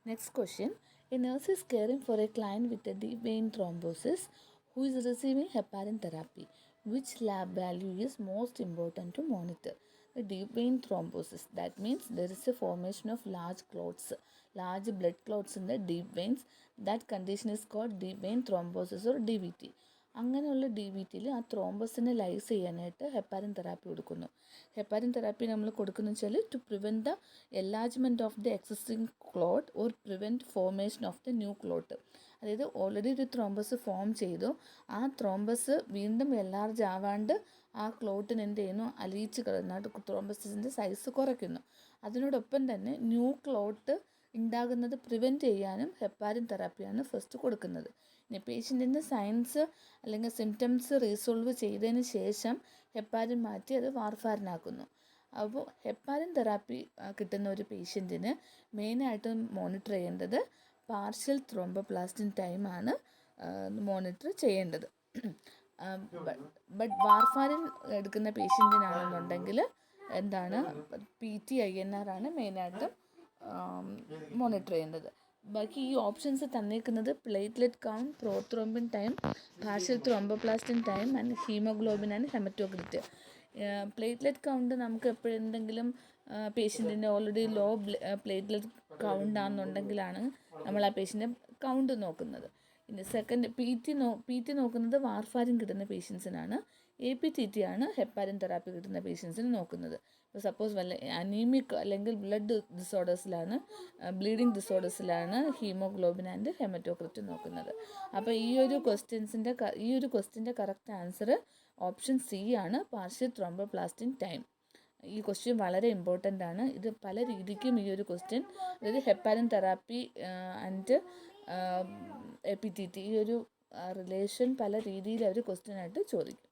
Next question. A nurse is caring for a client with a deep vein thrombosis who is receiving heparin therapy. Which lab value is most important to monitor? The deep vein thrombosis. That means there is a formation of large clots, large blood clots in the deep veins. That condition is called deep vein thrombosis or DVT. അങ്ങനെയുള്ള D V ടിയിൽ ആ ത്രോംബസിനെ lyse ചെയ്യാനായിട്ട് heparin therapy കൊടുക്കുന്നു. Heparin therapy നമ്മൾ കൊടുക്കുന്നത് വെച്ചാൽ to prevent the enlargement of the existing clot or prevent formation of the new clot. അതായത് ഓൾറെഡി ഒരു ത്രോംബസ് ഫോം ചെയ്തു, ആ ത്രോംബസ് വീണ്ടും എൻലാർജ് ആവാണ്ട് ആ ക്ലോട്ടിന് എന്ത് ചെയ്യുന്നു, അലിയിച്ച് കളയുന്നു, ത്രോംബസിൻ്റെ സൈസ് കുറയ്ക്കുന്നു. അതിനോടൊപ്പം തന്നെ ന്യൂ ക്ലോട്ട് ഉണ്ടാകുന്നത് പ്രിവെൻറ്റ് ചെയ്യാനും ഹെപ്പാരിൻ തെറാപ്പിയാണ് ഫസ്റ്റ് കൊടുക്കുന്നത്. ഇനി പേഷ്യൻറ്റിൻ്റെ സയൻസ് അല്ലെങ്കിൽ സിംറ്റംസ് റീസോൾവ് ചെയ്തതിന് ശേഷം ഹെപ്പാരിൻ മാറ്റി അത് വാർഫാരിനാക്കുന്നു. അപ്പോൾ ഹെപ്പാരിൻ തെറാപ്പി കിട്ടുന്ന ഒരു പേഷ്യൻറ്റിന് മെയിനായിട്ട് മോണിറ്റർ ചെയ്യേണ്ടത് പാർഷ്യൽ ത്രോംബോപ്ലാസ്റ്റിൻ ടൈമാണ് മോണിറ്റർ ചെയ്യേണ്ടത്. ബട്ട് വാർഫാരിൻ എടുക്കുന്ന പേഷ്യൻറ്റിനാണെന്നുണ്ടെങ്കിൽ എന്താണ് PTINR ആണ് മെയിനായിട്ടും മോണിറ്റർ ചെയ്യേണ്ടത്. ബാക്കി ഈ ഓപ്ഷൻസ് തന്നേക്കുന്നത് platelet count, prothrombin time, partial thromboplastin time and haemoglobin and haematocrit. Platelet count നമുക്ക് എപ്പോഴെന്തെങ്കിലും പേഷ്യൻറ്റിൻ്റെ ഓൾറെഡി ലോ പ്ലേറ്റ്ലെറ്റ് കൗണ്ട് ആണെന്നുണ്ടെങ്കിലാണ് നമ്മൾ ആ പേഷ്യൻ്റെ കൗണ്ട് നോക്കുന്നത്. ഇനി സെക്കൻഡ് PT നോക്കുന്നത് വാർഫാരിൻ കിട്ടുന്ന പേഷ്യൻസിനാണ്. APTT ആണ് ഹെപ്പാരിൻ തെറാപ്പി കിട്ടുന്ന പേഷ്യൻസിന് നോക്കുന്നത്. ഇപ്പോൾ സപ്പോസ് വല്ല അനീമിക് അല്ലെങ്കിൽ ബ്ലീഡിങ് ഡിസോർഡേഴ്സിലാണ് ഹീമോഗ്ലോബിൻ ആൻഡ് ഹെമറ്റോക്രിറ്റ് നോക്കുന്നത്. അപ്പോൾ ഈ ഒരു ക്വസ്റ്റ്യൻ്റെ കറക്റ്റ് ആൻസർ ഓപ്ഷൻ C ആണ്, പാർഷ്യൽ ത്രോംബോപ്ലാസ്റ്റിൻ ടൈം. ഈ ക്വസ്റ്റ്യൻ വളരെ ഇമ്പോർട്ടൻ്റ് ആണ്. ഇത് പല രീതിക്കും ഈ ഒരു ക്വസ്റ്റ്യൻ, അതായത് ഹെപ്പാരിൻ തെറാപ്പി ആൻഡ് APTT ഈ ഒരു റിലേഷൻ പല രീതിയിൽ അവർ ക്വസ്റ്റ്യനായിട്ട് ചോദിക്കും.